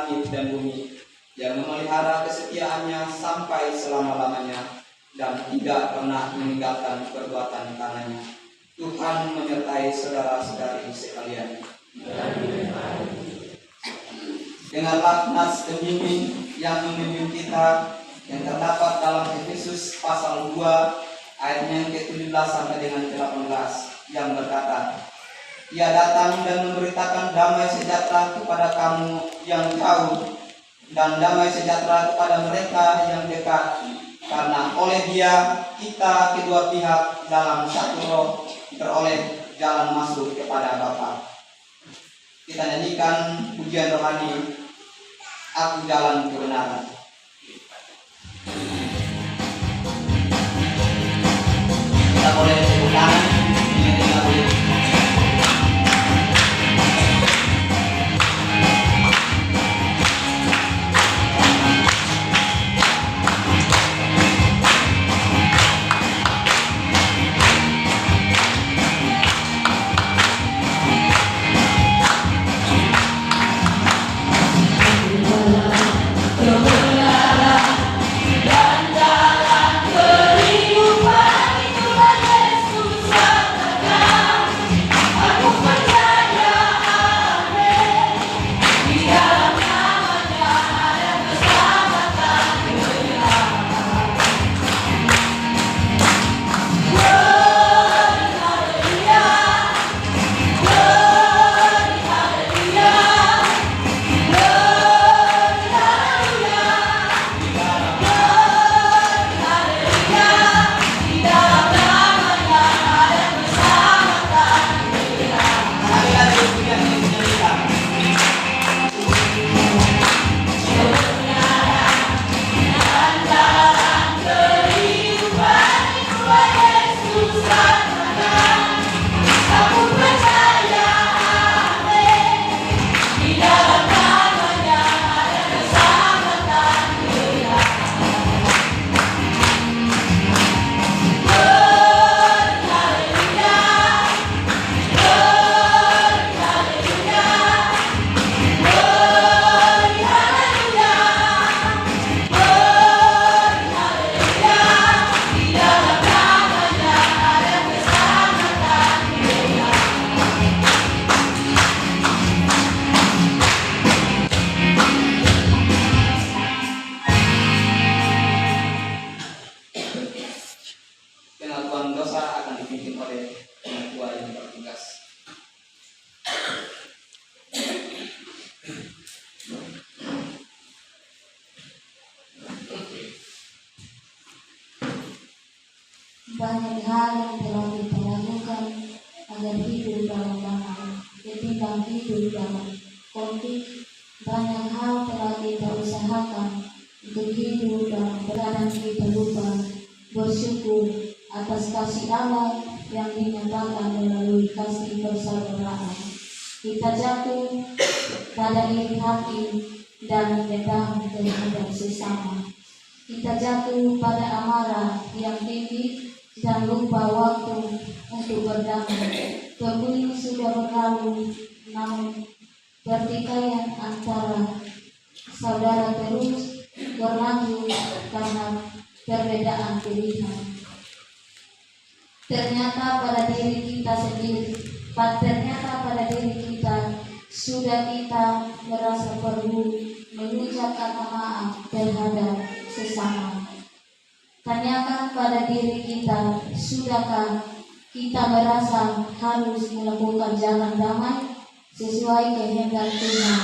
langit dan bumi, yang memelihara kesetiaannya sampai selama-lamanya dan tidak pernah meninggalkan perbuatan tangannya. Tuhan menyertai saudara-saudari sekalian. Dengarlah nas pembimbing yang membimbing kita yang terdapat dalam Efesus pasal 2 ayatnya yang ke-17 sampai dengan ke-18 yang berkata, Ia datang dan memberitakan damai sejahtera kepada kamu yang jauh dan damai sejahtera kepada mereka yang dekat, karena oleh Dia kita kedua pihak dalam satu roh beroleh jalan masuk kepada Bapa. Kita nyanyikan pujian rohani, Aku Jalan Kebenaran. Kita boleh tepuk tangan, ini lagu ini. Banyak hal yang telah kita lakukan agar hidup dalam damai, ketimbang hidup dalam konflik. Banyak hal telah kita usahakan untuk hidup dalam keadaan kita lupa bersyukur atas kasih Allah yang dinyatakan melalui kasih persaudaraan. Kita jatuh pada iri hati dan dendam terhadap sesama. Kita jatuh pada amarah yang tinggi dan lupa waktu untuk berdamai. Pemilu sudah berlalu, namun pertikaian antara saudara terus berlanjut karena perbedaan pilihan. Ternyata pada diri kita sudah kita merasa perlu mengucapkan maaf terhadap sesama. Tanyakan pada diri kita, sudahkah kita merasa harus melakukan jalan damai sesuai kehendak Tuhan?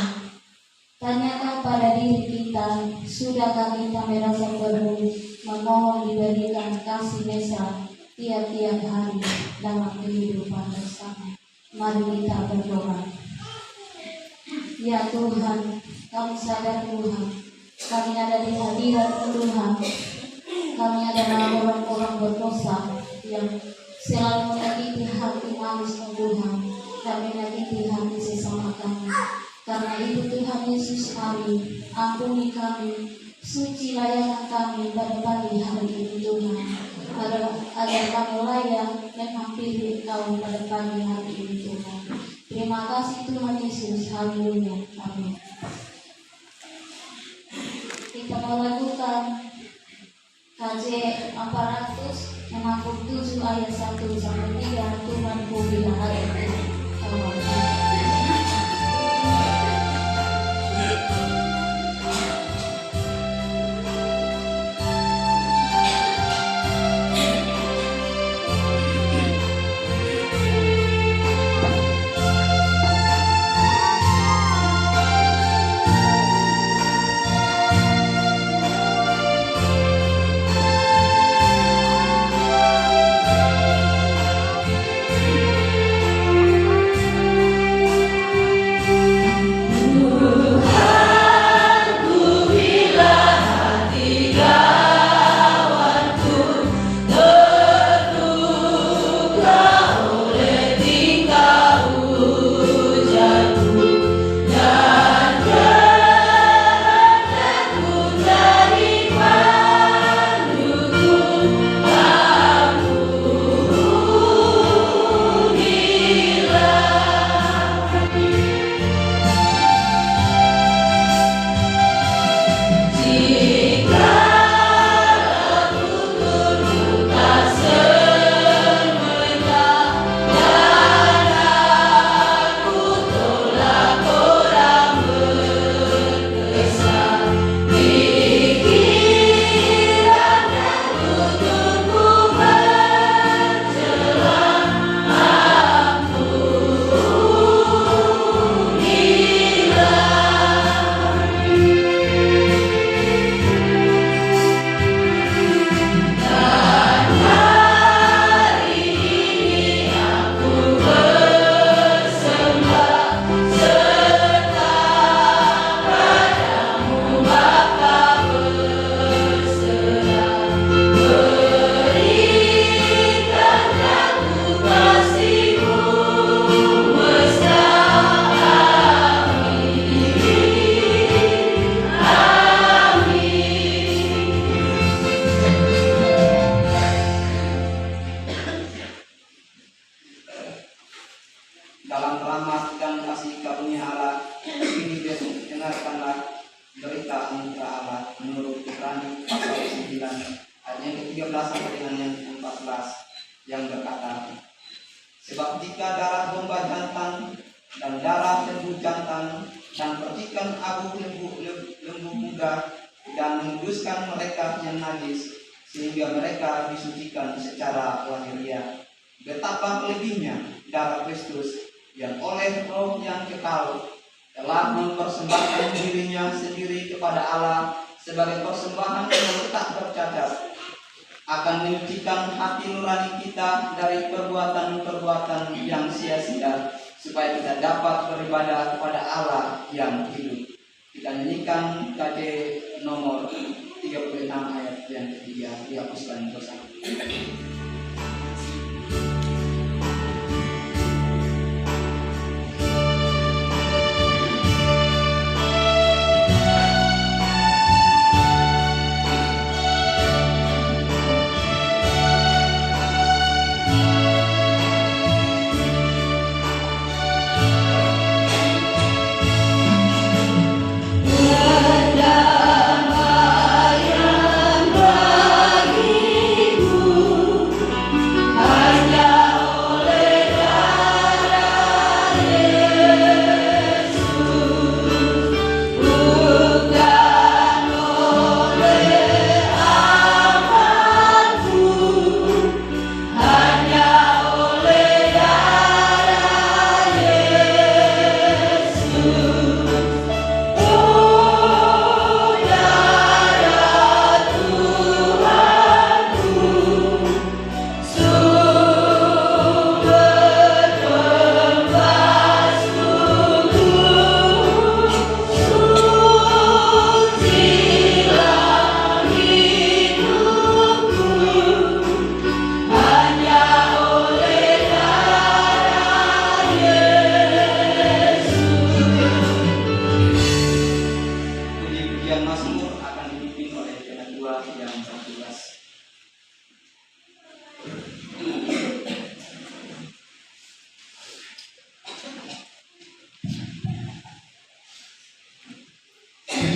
Tanyakan pada diri kita, sudahkah kita merasa perlu memohon diberikan kasih mesra tiap-tiap hari dalam kehidupan bersama? Mari kita berdoa. Ya Tuhan, kami sadar Tuhan, kami ada di hadirat Tuhan. Kami adalah orang-orang berdosa yang selalu menyakiti hati manusia Tuhan dan menyakiti hati sesama kami. Karena itu Tuhan Yesus, kami ampuni kami, suci layanan kami pada pagi hari ini Tuhan, agar kami layak menghampiri Engkau pada pagi hari ini Tuhan. Terima kasih Tuhan Yesus, haleluya, amin. melakukan KJ 467 ayat 1 sampai 3 Tuhan ku bila hari ini. Dalam rahmat dan kasih karunia Allah, ini besok dengarkanlah berita anugerah Allah menurut Ibrani pasal 9 ayat yang ke-13 sampai dengan yang ke-14 yang berkata, sebab jika darah domba jantan dan darah lembu jantan dan percikan abu lembu muda dan menguduskan mereka yang najis sehingga mereka disucikan secara lahiriah, betapa lebihnya darah Kristus yang oleh Roh yang kekal telah mempersembahkan dirinya sendiri kepada Allah sebagai persembahan yang tak bercacat, akan menyucikan hati nurani kita dari perbuatan-perbuatan yang sia-sia, supaya kita dapat beribadah kepada Allah yang hidup. Kita nyanyikan KJ nomor 36 ayat yang ketiga, dihapuskan bersama.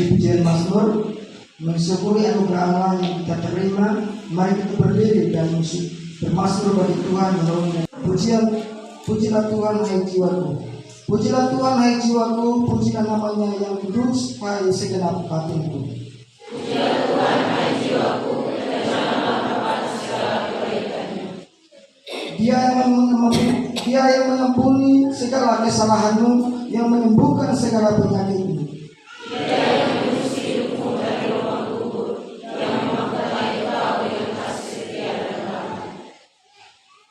Pujian Mazmur Mensyukuri anugerah Allah yang kita terima, mari kita berdiri dan bermasmur bagi Tuhan melalui pujilah Tuhan hai jiwaku. Pujilah Tuhan hai jiwaku, pujilah namanya yang kudus hai segenap batinku. Pujilah Tuhan hai jiwaku, karena segala kebaikannya. Dia yang mengampuni segala kesalahanmu, yang menyembuhkan segala penyakitmu. Dia yang mengurus hidupmu dari lubang kubur, yang memangkai kau dengan kasih setia dan rahmat.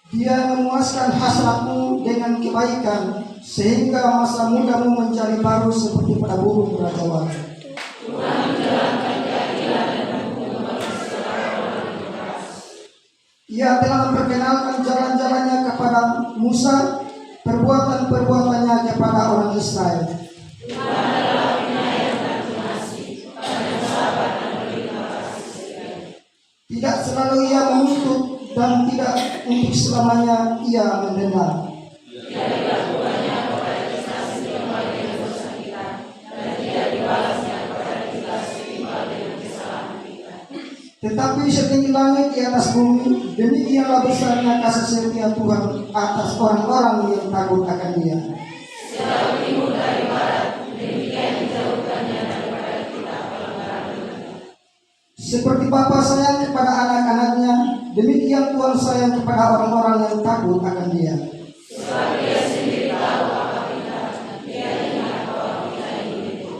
Dia memuaskan hasratmu dengan kebaikan, sehingga masa mudamu mencari baru seperti pada burung rajawan. Tuhan menjalankan keadilan dan menghukum segala orang yang keras. Ia telah memperkenalkan jalan-jalannya kepada Musa, perbuatan-perbuatannya kepada orang Israel. Tuhan adalah penyayang dan pengasih, pada sahabat dan berlimpah kasih setia. Tidak selalu ia menuntut dan tidak untuk selamanya ia mendendam. Dia dilakukannya kepada kita setimpal dengan dosa kita, dan tidak dibalasnya kepada kita setimpal dengan kesalahan kita. Tetapi setinggi langit di atas bumi, demikianlah besarnya kasih setia Tuhan atas orang-orang yang takut akan Dia. Sejauh timur dari barat, demikian dijauhkannya daripada kita pelanggaran-Nya. Seperti Bapa sayang kepada anak-anaknya, demikian Tuhan sayang kepada orang-orang yang takut akan Dia. Sebab Dia sendiri tahu apa kita, Dia ingat bahwa kita itu.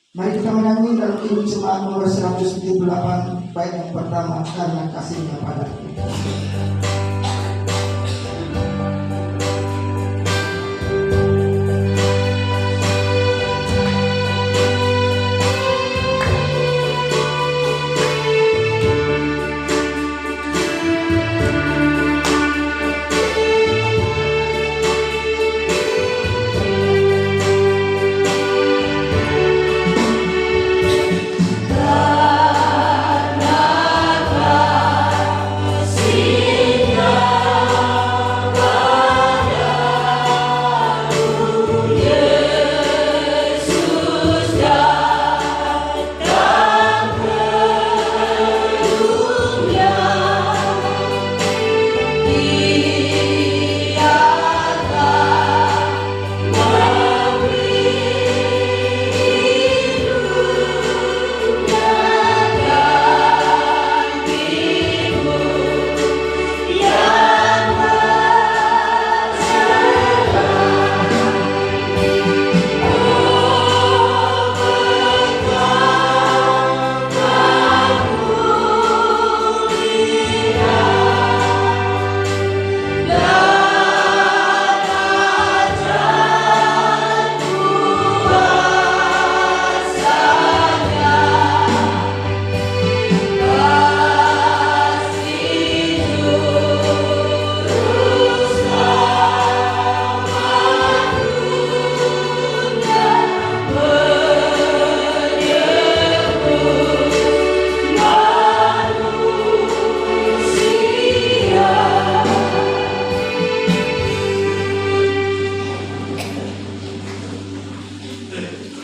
Mari kita menyanyi dalam Injil Jemaat nomor 178 bait yang pertama, karena kasihnya padaku.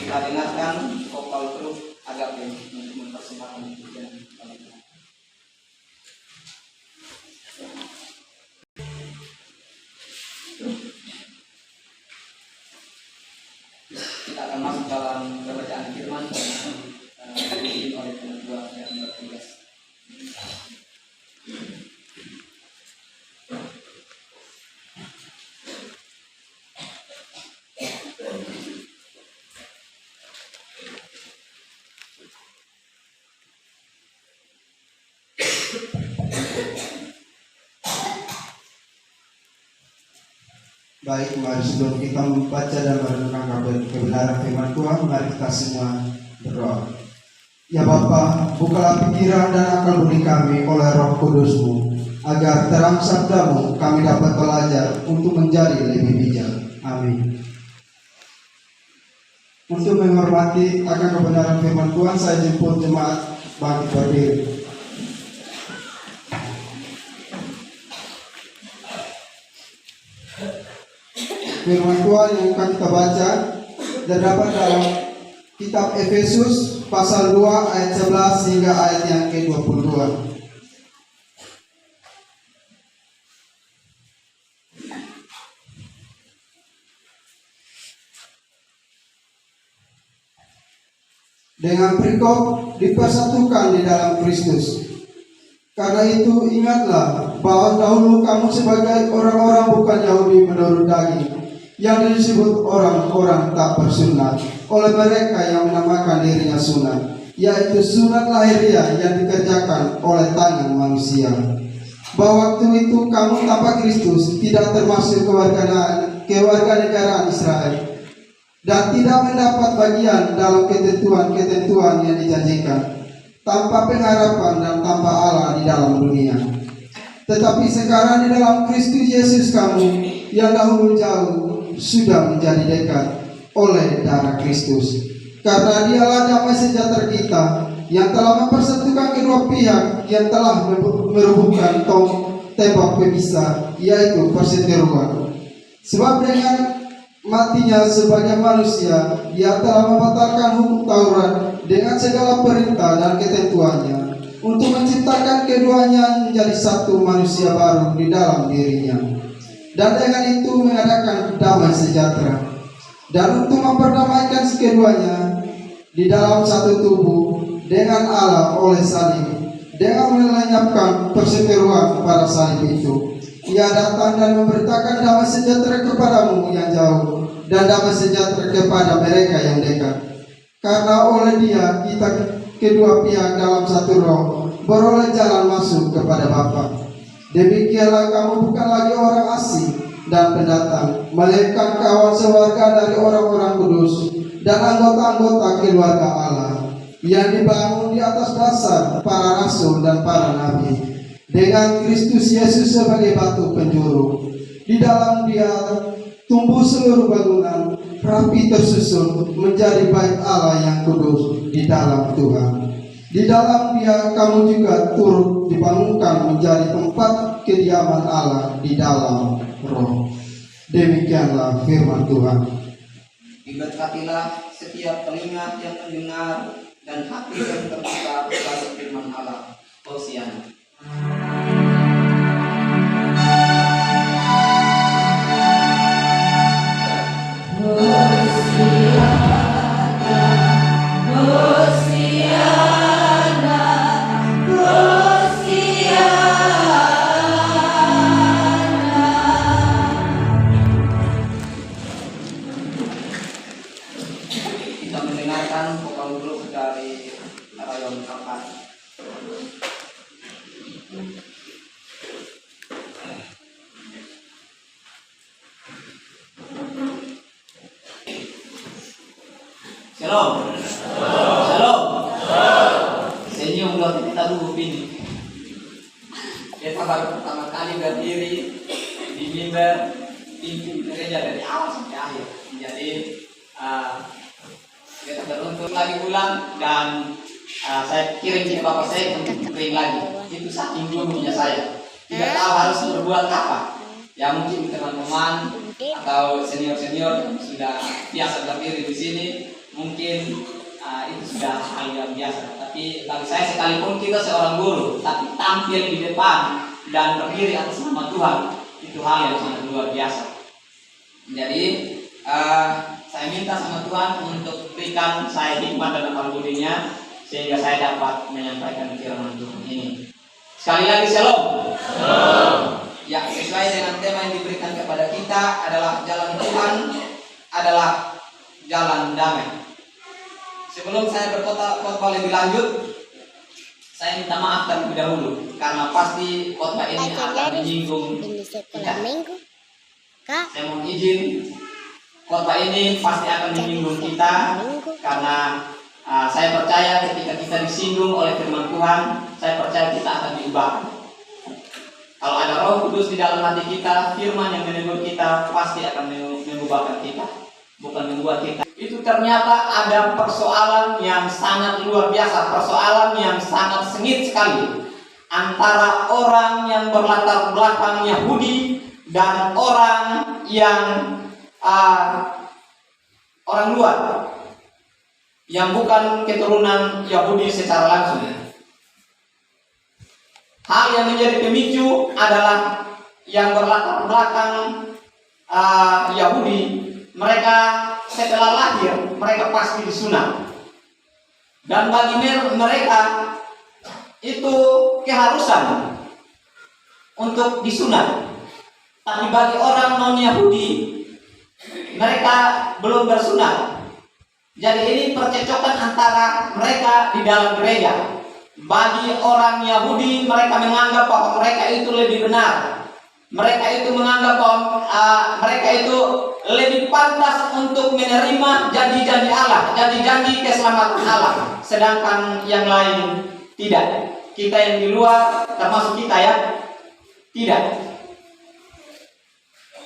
Kita dengarkan vokal grup Agape untuk mempersembahkan pujian bagi Tuhan. Kita akan masuk dalam pembacaan firman yang dipimpin oleh penatua yang bertugas. Baik, mari sebelum kita membaca dan merenungkan kebenaran firman Tuhan, mari kita semua berdoa. Ya Bapa, bukalah pikiran dan akal budi kami oleh Roh Kudus-Mu, agar terang sabda-Mu kami dapat belajar untuk menjadi lebih bijak. Amin. Untuk menghormati akan kebenaran firman Tuhan, saya jemput jemaat bangkit berdiri. Firman Tuhan yang akan kita baca terdapat dalam Kitab Efesus pasal 2 ayat 11 hingga ayat yang ke-22. Dengan perikop dipersatukan di dalam Kristus. Karena itu ingatlah bahwa dahulu kamu sebagai orang-orang bukan Yahudi menurut daging, yang disebut orang-orang tak bersunat oleh mereka yang menamakan dirinya sunat, yaitu sunat lahiriah yang dikerjakan oleh tangan manusia. Bahwa waktu itu kamu tanpa Kristus tidak termasuk kewarganegaraan Israel, dan tidak mendapat bagian dalam ketentuan-ketentuan yang dijanjikan, tanpa pengharapan dan tanpa Allah di dalam dunia. Tetapi sekarang di dalam Kristus Yesus kamu yang dahulu jauh sudah menjadi dekat oleh darah Kristus. Karena Dialah damai sejahtera kita, yang telah mempersatukan kedua pihak, yang telah merubuhkan tembok pemisah, yaitu perseteruan. Sebab dengan matinya sebagai manusia, Dia telah membatalkan hukum Taurat dengan segala perintah dan ketentuannya, untuk menciptakan keduanya menjadi satu manusia baru di dalam dirinya, dan dengan itu mengadakan damai sejahtera, dan untuk memperdamaikan keduanya di dalam satu tubuh dengan Allah oleh salib, dengan melenyapkan perseteruan pada salib itu. Ia datang dan memberitakan damai sejahtera kepadamu yang jauh, dan damai sejahtera kepada mereka yang dekat. Karena oleh Dia kita kedua pihak dalam satu roh beroleh jalan masuk kepada Bapa. Demikianlah kamu bukan lagi orang asing dan pendatang, melainkan kawan sewarga dari orang-orang kudus dan anggota-anggota keluarga Allah, yang dibangun di atas dasar para rasul dan para nabi, dengan Kristus Yesus sebagai batu penjuru. Di dalam Dia tumbuh seluruh bangunan rapi tersusun menjadi bait Allah yang kudus di dalam Tuhan. Di dalam Dia kamu juga turut dibangunkan menjadi tempat kediaman Allah di dalam Roh. Demikianlah firman Tuhan. Diberkatilah setiap telinga yang mendengar dan hati yang terbuka kepada firman Allah. Hosiana. Kita mendengarkan vokal grup dari Rayon Kapan. Shalom. Shalom. Senyum buat kita dulu ini. Kita baru pertama kali berdiri di mimbar pimpin gereja dari awal sampai akhir. Jadi kita beruntung lagi ulang, dan saya kirim ke bapak saya untuk kirim lagi. Itu saking dulunya saya tidak tahu harus berbuat apa. Ya mungkin teman-teman atau senior-senior sudah biasa berdiri di sini, mungkin itu sudah hal yang biasa. Tapi bagi saya, sekalipun kita seorang guru, tapi tampil di depan dan berdiri atas nama Tuhan, itu hal yang sangat luar biasa. Jadi saya minta sama Tuhan untuk berikan saya hikmat dan akal budinya, sehingga saya dapat menyampaikan firman Tuhan ini. Sekali lagi shalom. Shalom. Ya, sesuai dengan tema yang diberikan kepada kita adalah jalan Tuhan adalah jalan damai. Sebelum saya berkhotbah lebih lanjut, saya minta maaf terlebih dahulu, karena pasti khotbah ini akan menyinggung kita. Saya mohon izin, khotbah ini pasti akan menyinggung kita, karena saya percaya ketika kita disinggung oleh firman Tuhan, saya percaya kita akan diubahkan. Kalau ada Roh Kudus di dalam hati kita, firman yang menegur kita pasti akan mengubahkan kita, bukan membuat kita. Itu ternyata ada persoalan yang sangat luar biasa, persoalan yang sangat sengit sekali antara orang yang berlatar belakang Yahudi dan orang yang orang luar. yang bukan keturunan Yahudi secara langsung. Hal yang menjadi pemicu adalah yang berlatar belakang Yahudi. Mereka setelah lahir, mereka pasti disunat. Dan bagi mereka itu keharusan untuk disunat. Tapi bagi orang non-Yahudi, mereka belum bersunat. Jadi ini percecokan antara mereka di dalam gereja. Bagi orang Yahudi, mereka menganggap bahwa mereka itu lebih benar. Mereka itu menganggap bahwa mereka itu lebih pantas untuk menerima janji-janji Allah, janji-janji keselamatan Allah. Sedangkan yang lain tidak. Kita yang di luar, termasuk kita ya, tidak.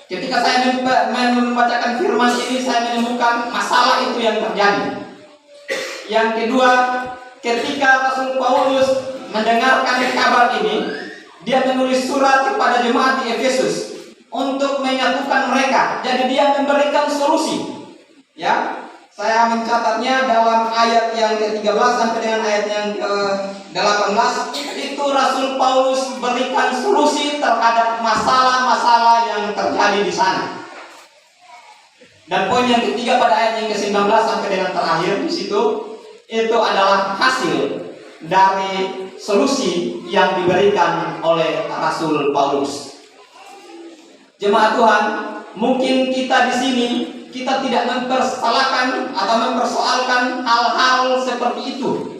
Ketika saya membacakan firman ini, saya menemukan masalah itu yang terjadi. Yang kedua, ketika Rasul Paulus mendengarkan kabar ini, dia menulis surat kepada jemaat di Efesus untuk menyatukan mereka. Jadi dia memberikan solusi. Ya, saya mencatatnya dalam ayat yang ke-13 sampai dengan ayat yang ke-18. Itu Rasul Paulus berikan solusi terhadap masalah-masalah yang terjadi di sana. Dan poin yang ketiga pada ayat yang ke-19 sampai dengan terakhir di situ, itu adalah hasil dari solusi yang diberikan oleh Rasul Paulus. Jemaat Tuhan, mungkin kita di sini kita tidak mempersalahkan atau mempersoalkan hal-hal seperti itu,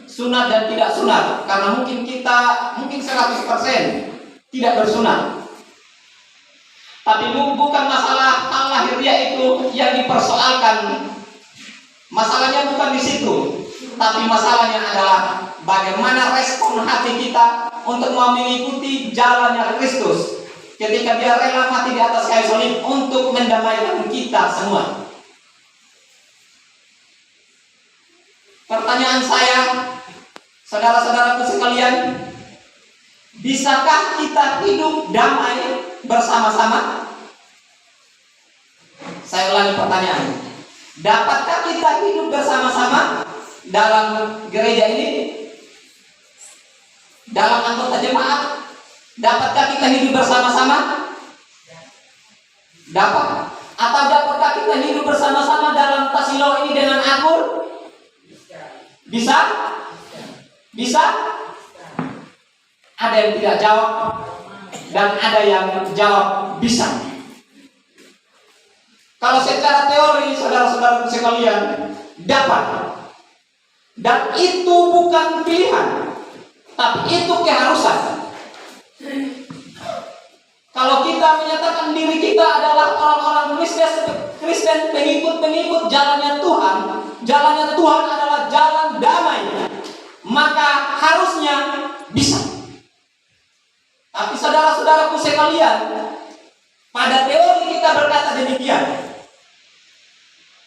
sunat dan tidak sunat, karena mungkin kita 100% tidak bersunat. Tapi bukan masalah hal lahiriah itu yang dipersoalkan. Masalahnya bukan di situ, tapi masalahnya adalah bagaimana respon hati kita untuk mau mengikuti jalannya Kristus ketika dia rela mati di atas kayu salib untuk mendamaikan kita semua. Pertanyaan saya, saudara-saudaraku sekalian, bisakah kita hidup damai bersama-sama? Saya ulangi pertanyaan. Dapatkah kita hidup bersama-sama dalam gereja ini? Dalam anggota jemaat? Dapatkah kita hidup bersama-sama? Dapat? Atau dapatkah kita hidup bersama-sama dalam tasilo ini dengan akur? Bisa? Bisa? Ada yang tidak jawab dan ada yang jawab bisa. Kalau secara teori, saudara-saudara sekalian, dapat. Dan itu bukan pilihan, tapi itu keharusan. Kalau kita menyatakan diri kita adalah orang-orang Kristen, pengikut jalannya Tuhan, jalannya Tuhan adalah jalan damai, maka harusnya bisa. Tapi saudara-saudaraku sekalian, pada teori kita berkata demikian,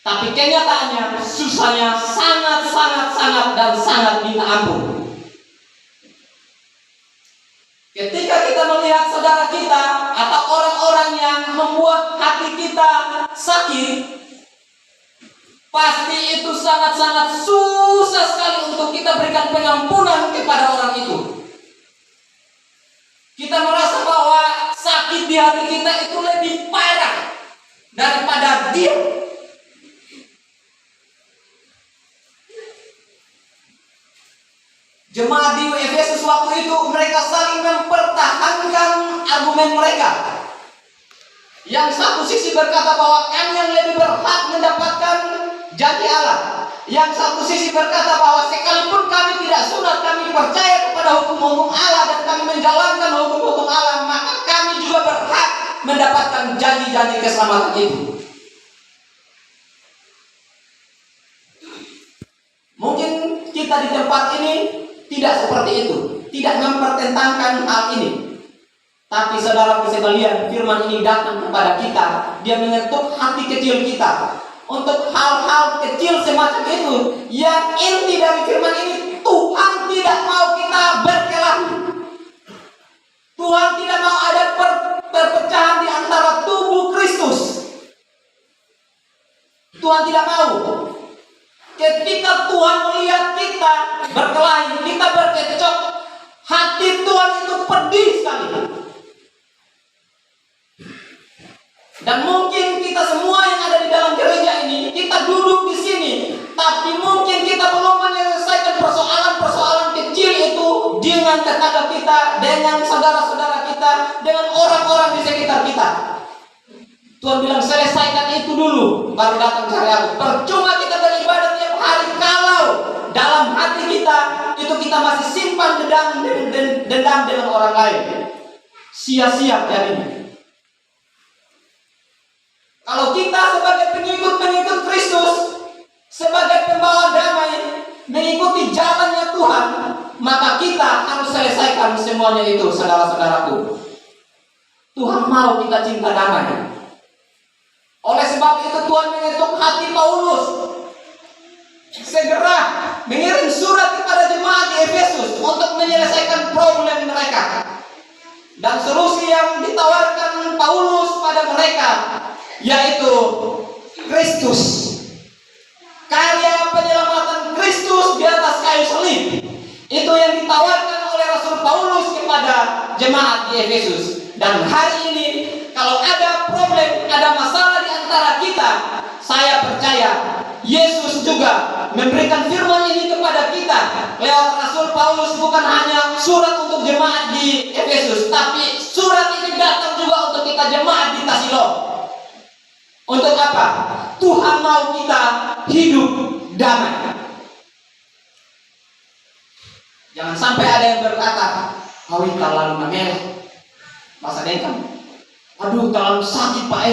tapi kenyataannya susahnya sangat dan sangat minta ampun. Ketika kita melihat saudara kita atau orang-orang yang membuat hati kita sakit, pasti itu sangat susah sekali untuk kita berikan pengampunan kepada orang itu. Kita merasa bahwa sakit di hati kita itu lebih parah daripada dia. Jemaat di Efesus waktu itu mereka saling mempertahankan argumen mereka. Yang satu sisi berkata bahwa kami yang lebih berhak mendapatkan janji Allah. Yang satu sisi berkata bahwa sekalipun kami tidak sunat, kami percaya kepada hukum-hukum Allah dan kami menjalankan hukum-hukum Allah, maka kami juga berhak mendapatkan janji-janji keselamatan itu. Mungkin kita di tempat ini tidak seperti itu, tidak mempertentangkan hal ini. Tapi saudara sekalian, firman ini datang kepada kita, dia mengetuk hati kecil kita untuk hal-hal kecil semacam itu. Yang inti dari firman ini, Tuhan tidak mau kita berkelahi. Tuhan tidak mau ada perpecahan di antara tubuh Kristus. Tuhan tidak mau. ketika Tuhan melihat kita berkelahi, kita berkecok, hati Tuhan itu pedih sekali. Dan mungkin kita semua yang ada di dalam gereja ini, kita duduk di sini, tapi mungkin kita belum menyelesaikan persoalan-persoalan kecil itu dengan tetangga kita, dengan saudara-saudara kita, dengan orang-orang di sekitar kita. Tuhan bilang selesaikan itu dulu, baru datang cari aku. Percuma kita beribadah tiap hari kalau dalam hati kita itu kita masih simpan dendam dengan orang lain. Sia-sia jadinya. Kalau kita sebagai pengikut-pengikut Kristus, sebagai pembawa damai, mengikuti jalannya Tuhan, maka kita harus selesaikan semuanya itu, saudara-saudaraku. Tuhan mau kita cinta damai. Oleh sebab itu Tuhan mengetuk hati Paulus segera mengirim surat kepada jemaat di Efesus untuk menyelesaikan problem mereka. Dan solusi yang ditawarkan Paulus pada mereka yaitu Kristus. Karya penyelamatan Kristus di atas kayu salib. Itu yang ditawarkan oleh Rasul Paulus kepada jemaat di Efesus. Dan hari ini kalau ada problem, ada masalah di antara kita, saya percaya Yesus juga memberikan firman ini kepada kita lewat Rasul Paulus. Bukan hanya surat untuk jemaat di Efesus, tapi surat ini datang juga untuk kita jemaat di Tasilon. Untuk apa? Tuhan mau kita hidup damai. Jangan sampai ada yang berkata, "Awi terlalu nameleh." Masa dekan, aduh terlalu sakit Pak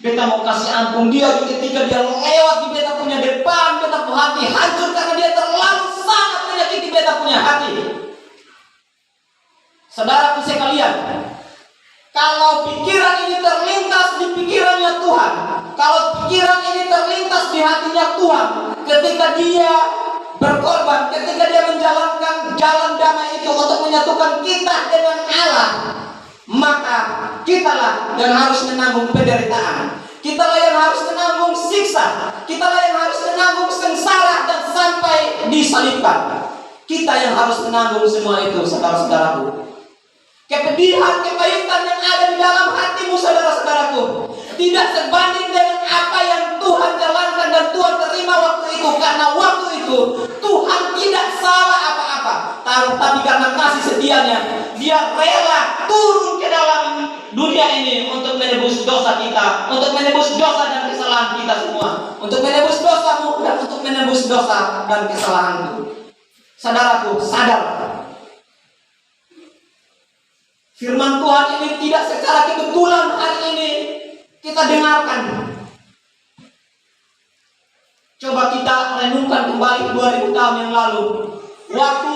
beta mau kasih ampun dia ketika dia lewat di beta punya depan, beta punya hati hancur karena dia terlalu sangat menyakiti beta punya hati. Saudaraku sekalian, kalau pikiran ini terlintas di pikirannya Tuhan, kalau pikiran ini terlintas di hatinya Tuhan, ketika dia berkorban, ketika dia menjalankan jalan damai itu untuk menyatukan kita dengan Allah, maka kitalah yang harus menanggung penderitaan, kitalah yang harus menanggung siksa, kitalah yang harus menanggung sengsara dan sampai disalibkan. Kita yang harus menanggung semua itu, saudara-saudaraku. Kepedihan, kepahitan yang ada di dalam hatimu, saudara-saudaraku, tidak sebanding dengan apa yang Tuhan jalankan dan Tuhan terima waktu itu. Karena waktu itu Tuhan tidak salah apa-apa, tapi karena kasih setianya Dia rela turun ke dalam dunia ini untuk menebus dosa kita, untuk menebus dosa dan kesalahan kita semua, untuk menebus dosamu dan untuk menebus dosa dan kesalahanku. Saudaraku, sadar. Firman Tuhan ini tidak secara kebetulan hari ini kita dengarkan. Coba kita renungkan kembali 2000 tahun yang lalu, waktu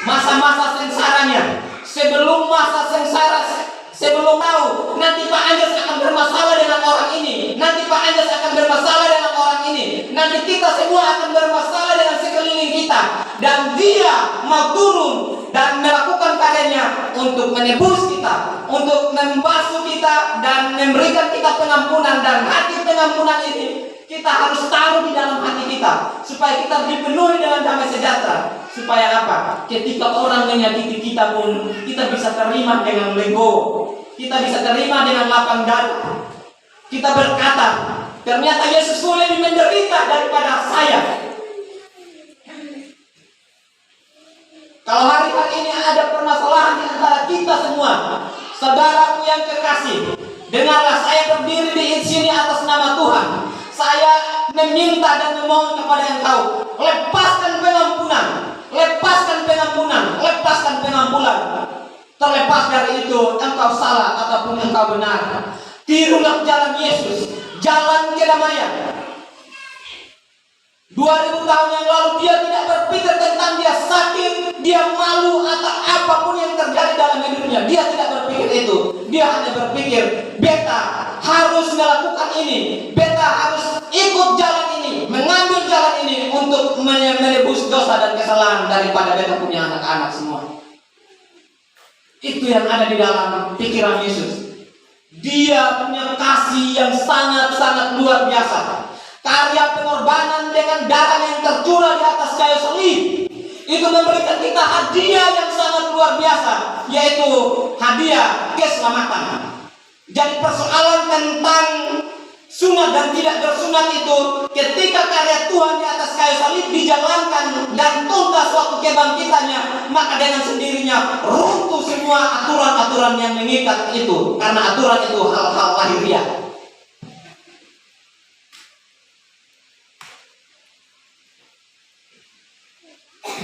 masa-masa sengsaranya, sebelum masa sengsara, sebelum tahu nanti Pak Anjas akan bermasalah dengan orang ini, nanti Pak Anjas akan bermasalah dengan orang ini, nanti kita semua akan bermasalah dengan sekeliling kita, dan Dia mau turun dan melakukan karyanya untuk menebus kita, untuk membasuh kita dan memberikan kita pengampunan. Dan hati pengampunan ini kita harus taruh di dalam hati kita supaya kita dipenuhi dengan damai sejahtera. Supaya apa? Ketika orang menyakiti kita pun kita bisa terima dengan legowo, kita bisa terima dengan lapang dada. Kita berkata, ternyata Yesus lebih menderita daripada saya. Kalau hari-hari ini ada permasalahan di antara kita semua, saudaraku yang kekasih, dengarlah, saya berdiri di sini atas nama Tuhan. Saya meminta dan memohon kepada Engkau, lepaskan pengampunan, lepaskan pengampunan, lepaskan pengampunan. Terlepas dari itu, engkau salah ataupun engkau benar, tirulah jalan Yesus, jalan kedamaian. 2000 tahun yang lalu dia tidak berpikir tentang dia sakit, dia malu atau apapun yang terjadi dalam hidupnya. Dia tidak berpikir itu. Dia hanya berpikir, beta harus melakukan ini, beta harus ikut jalan ini, mengambil jalan ini untuk menebus dosa dan kesalahan daripada beta punya anak-anak semua. Itu yang ada di dalam pikiran Yesus. Dia punya kasih yang sangat-sangat luar biasa. karya pengorbanan dengan darah yang tercurah di atas kayu salib, itu memberikan kita hadiah yang sangat luar biasa, yaitu hadiah keselamatan. Jadi persoalan tentang sunat dan tidak bersunat itu, ketika karya Tuhan di atas kayu salib dijalankan dan tuntas waktu kebangkitannya, maka dengan sendirinya runtuh semua aturan-aturan yang mengikat itu, karena aturan itu hal-hal lahiriah.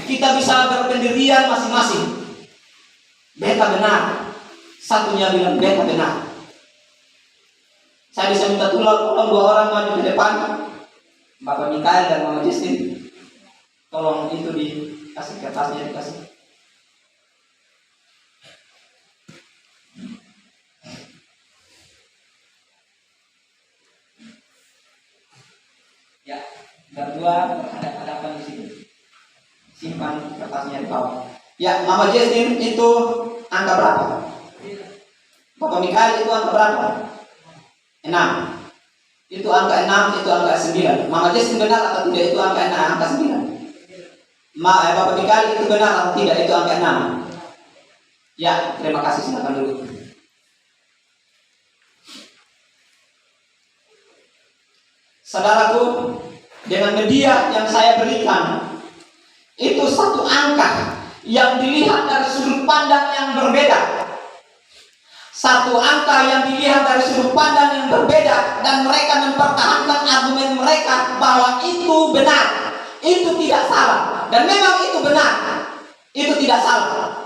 Kita bisa berpendirian masing-masing. Beta benar, satunya bilang beta benar. Saya bisa minta tolong dua orang maju ke depan, Bapak Mikael dan Mama Justin. Tolong itu dikasih kertasnya, dikasih. Ya, berdua berhadapan di situ. Simpan kertasnya di bawah. Ya, Mama Justin itu angka berapa? Bapak Mikael itu angka berapa? 6. Itu angka 6, itu angka 9. Mama Justin benar atau tidak itu angka 6, angka 9? Bapak Mikael itu benar atau tidak itu angka 6? Ya, terima kasih, silakan dulu. Saudaraku, dengan media yang saya berikan, itu satu angka yang dilihat dari sudut pandang yang berbeda. Satu angka yang dilihat dari sudut pandang yang berbeda, dan mereka mempertahankan argumen mereka bahwa itu benar, itu tidak salah, dan memang itu benar, itu tidak salah.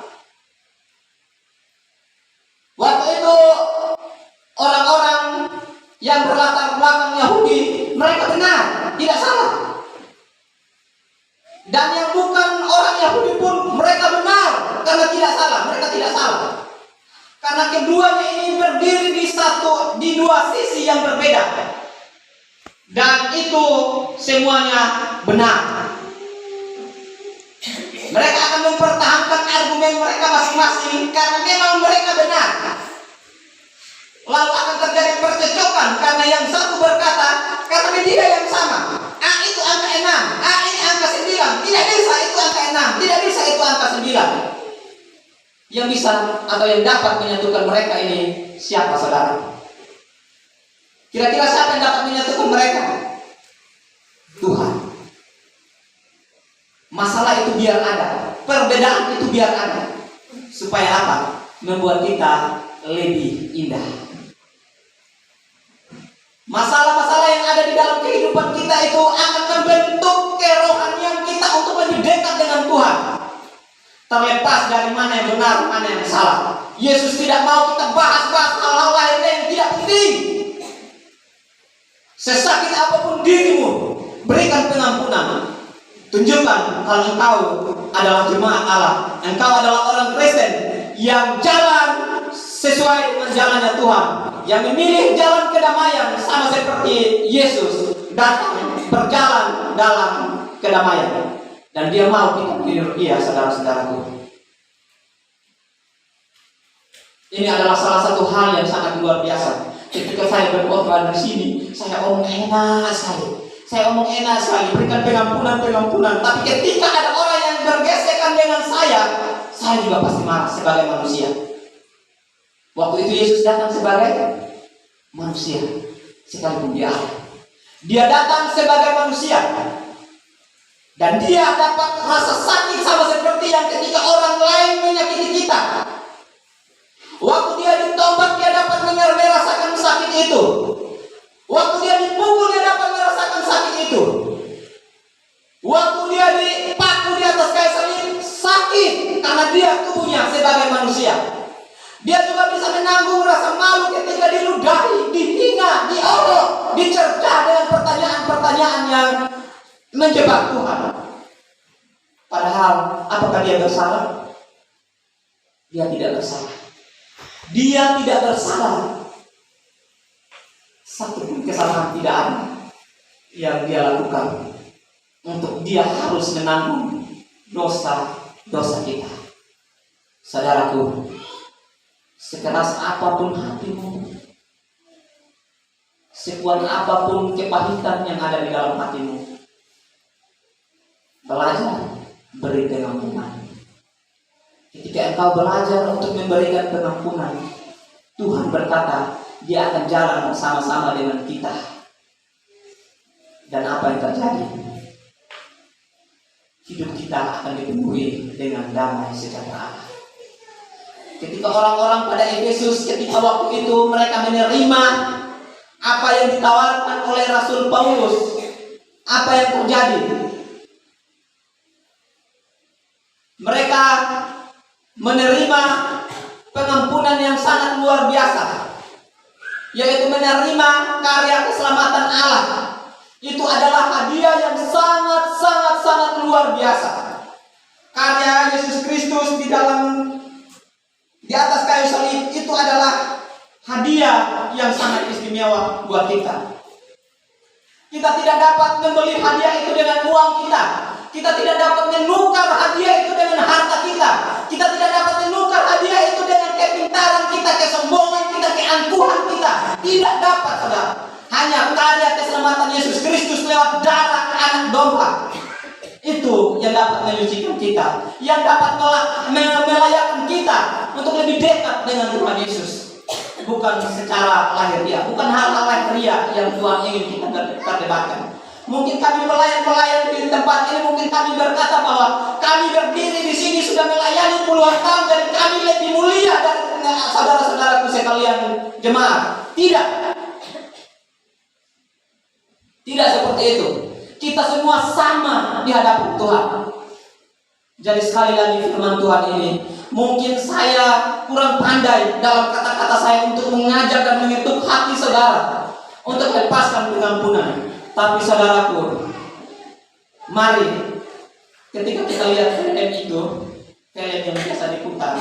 Waktu itu orang-orang yang berlatar belakang Yahudi, mereka benar, tidak salah. Dan yang bukan orang Yahudi pun mereka benar, karena tidak salah, mereka tidak salah. Karena keduanya ini berdiri di dua sisi yang berbeda. Dan itu semuanya benar. Mereka akan mempertahankan argumen mereka masing-masing karena memang mereka benar. Lalu akan terjadi percecokan karena yang satu berkata, karena media yang sama, itu angka 6, ini angka 9, tidak bisa itu angka 6, tidak bisa itu angka 9. Yang bisa atau yang dapat menyatukan mereka ini siapa, saudara? Kira-kira siapa yang dapat menyatukan mereka? Tuhan. Masalah itu biar ada, perbedaan itu biar ada. Supaya apa? Membuat kita lebih indah. Masalah-masalah yang ada di dalam kehidupan kita itu akan membentuk kerohanian kita untuk lebih dekat dengan Tuhan. Terlepas dari mana yang benar, mana yang salah. Yesus tidak mau kita bahas-bahas hal-hal lain yang tidak penting. Sesakit apapun dirimu, berikan pengampunan. Tunjukkan kalau engkau adalah jemaat Allah, engkau adalah orang Kristen yang jalan sesuai dengan jalannya Tuhan, yang memilih jalan kedamaian sama seperti Yesus datang berjalan dalam kedamaian. Dan dia mau kita meniru dia, saudara-saudaraku. Ini adalah salah satu hal yang sangat luar biasa. Ketika saya berkorban di sini, saya omong enak sekali. Saya omong enak sekali, berikan pengampunan. Tapi ketika ada orang yang bergesekan dengan saya juga pasti marah sebagai manusia. Waktu itu Yesus datang sebagai manusia, sekalipun dia Allah. Dia datang sebagai manusia. Dan dia dapat rasa sakit sama seperti yang ketika orang lain menyakiti kita. Waktu dia ditobat, dia dapat merasakan sakit itu. Waktu dia dipukul, dia dapat merasakan sakit itu. Waktu dia dipaku di atas kayu salib, sakit karena dia tubuhnya sebagai manusia. Dia juga bisa menanggung rasa malu ketika diludahi, dihina, diolok, dicercah dengan pertanyaan-pertanyaan yang menjebak Tuhan. Padahal apakah dia bersalah? Dia tidak bersalah. Dia tidak bersalah. Satu pun kesalahan tidak ada yang dia lakukan untuk dia harus menanggung dosa kita. Saudaraku, sekeras apapun hatimu, Sekuat apapun kepahitan yang ada di dalam hatimu, belajar beri pengampunan. Ketika engkau belajar untuk memberikan pengampunan, Tuhan berkata, Dia akan jalan bersama-sama dengan kita. Dan apa yang terjadi? Hidup kita akan dipenuhi dengan damai sejahtera. Ketika orang-orang pada Efesus, ketika waktu itu mereka menerima apa yang ditawarkan oleh Rasul Paulus, apa yang terjadi? Mereka menerima pengampunan yang sangat luar biasa, yaitu menerima karya keselamatan Allah. Itu adalah hadiah yang sangat luar biasa. Karya Yesus Kristus di atas kayu salib itu adalah hadiah yang sangat istimewa buat kita. Kita tidak dapat membeli hadiah itu dengan uang kita. Kita tidak dapat menukar hadiah itu dengan harta kita. Kita tidak dapat menukar hadiah itu dengan kepintaran kita, kesombongan kita, keangkuhan kita. Tidak dapat, saudara. Hanya karya keselamatan Yesus Kristus lewat darah anak domba. Itu yang dapat menyucikan kita, yang dapat melayakkan kita untuk lebih dekat dengan Tuhan Yesus. Bukan secara lahiriah, bukan hal-hal lahiriah yang Tuhan ingin kita perdebatkan. Mungkin kami pelayan di tempat ini, mungkin kami berkata bahwa kami berdiri di sini sudah melayani puluhan tahun dan kami lebih mulia dari saudara-saudaraku sekalian jemaat. Tidak seperti itu. Kita semua sama di hadapan Tuhan. Jadi sekali lagi firman Tuhan ini, mungkin saya kurang pandai dalam kata-kata saya untuk mengajak dan mengetuk hati saudara untuk lepaskan pengampunan. Tapi saudaraku, mari ketika kita lihat film itu, film yang biasa diputar,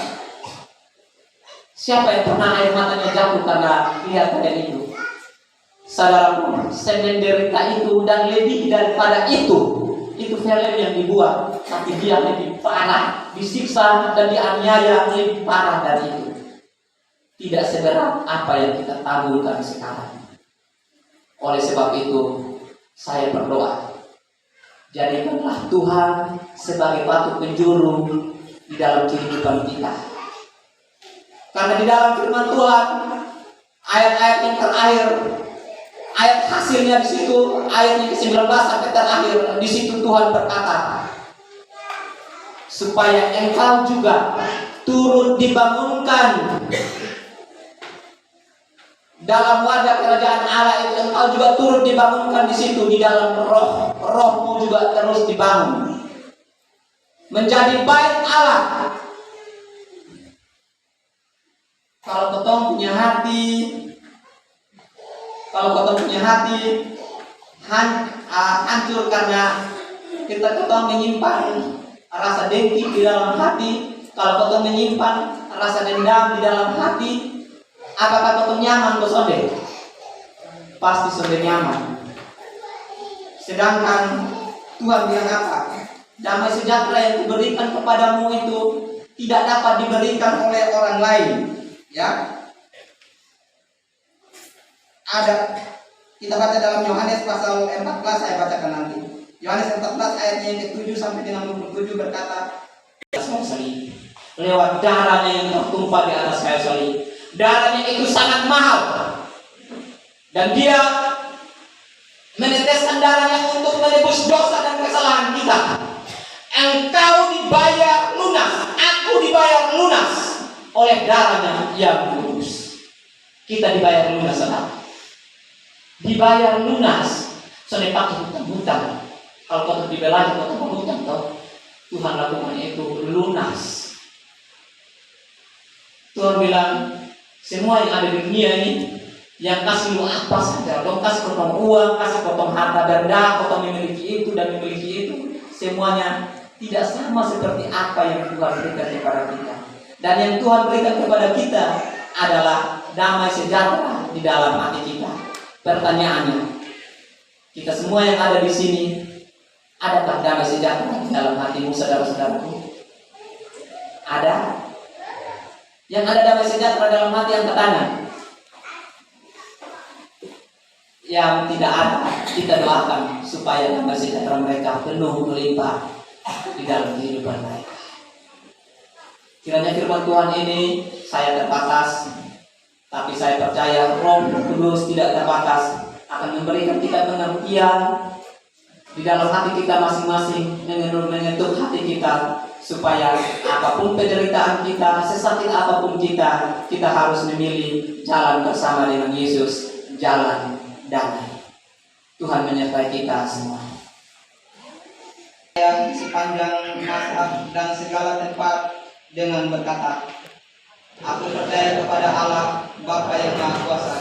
siapa yang pernah air matanya jatuh karena lihat film itu? Saudaraku, semenderita itu dan lebih daripada itu film yang dibuat, tapi dia lebih parah, disiksa dan dianiaya lebih parah dari itu. Tidak seberat apa yang kita tabulkan sekarang. Oleh sebab itu, saya berdoa, jadikanlah Tuhan sebagai batu penjuru di dalam kehidupan kita. Karena di dalam firman Tuhan, ayat-ayat yang terakhir, ayat hasilnya di situ, ayat yang ke-19 sampai terakhir, di situ Tuhan berkata, supaya engkau juga turut dibangunkan dalam wadah kerajaan Allah itu. Engkau juga turut dibangunkan di situ, di dalam rohmu juga terus dibangun menjadi bait Allah. Kalau ketong punya hati, hancur karena ketong menyimpan rasa dengki di dalam hati. Kalau ketong menyimpan rasa dendam di dalam hati, apakah ketong nyaman bersonde? Pasti sonde nyaman. Sedangkan Tuhan bilang apa? Damai sejahtera yang kuberikan kepadamu itu tidak dapat diberikan oleh orang lain. Ya, ada, kita baca dalam Yohanes pasal 14, saya bacakan nanti. Yohanes 14 ayatnya yang ke-7 sampai dengan 27 berkata, lewat darahnya yang tertumpah di atas kayu salib. Darahnya itu sangat mahal, dan dia meneteskan darahnya untuk menebus dosa dan kesalahan kita. Engkau dibayar lunas, aku dibayar lunas oleh darahnya yang kudus. Kita dibayar lunas, saudara. Dibayar lunas. Soalnya pakai hutang-hutang. Kalau kau dibelanya, kau hutang, Tuhan lakukan itu lunas. Tuhan bilang, semua yang ada di dunia ini, yang kasih lu apa saja, dong kasih potong uang, kasih potong harta benda, potong memiliki itu dan memiliki itu, semuanya tidak sama seperti apa yang Tuhan berikan kepada kita. Dan yang Tuhan berikan kepada kita adalah damai sejahtera di dalam hati kita. Pertanyaannya, kita semua yang ada di sini, adakah damai sejahtera di dalam hatimu, saudara-saudaraku? Ada? Yang ada damai sejahtera dalam hati, angkat tangan. yang tidak ada, kita doakan supaya damai sejahtera mereka penuh melimpah di dalam kehidupan mereka. Kiranya firman Tuhan ini, saya terbatas, tapi saya percaya Roh Kudus tidak terbatas akan memberikan kita pengertian di dalam hati kita masing-masing, menyentuh hati kita, supaya apapun penderitaan kita, sesakit apapun kita harus memilih jalan bersama dengan Yesus, jalan damai. Tuhan menyertai kita semua. Yang sepanjang masa dan segala tempat dengan berkata, aku percaya kepada Allah Bapa yang Maha Kuasa,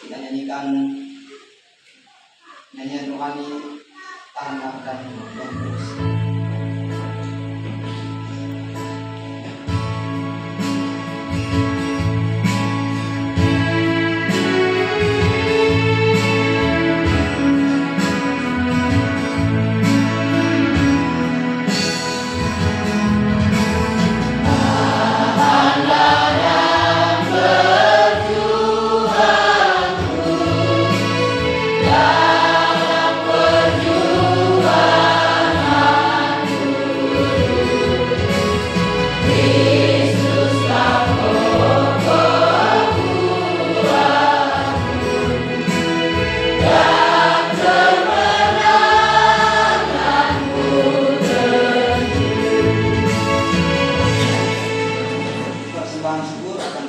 kita nyanyikan nyanyian rohani Tahanlah dan Terus. Persembahan syukur akan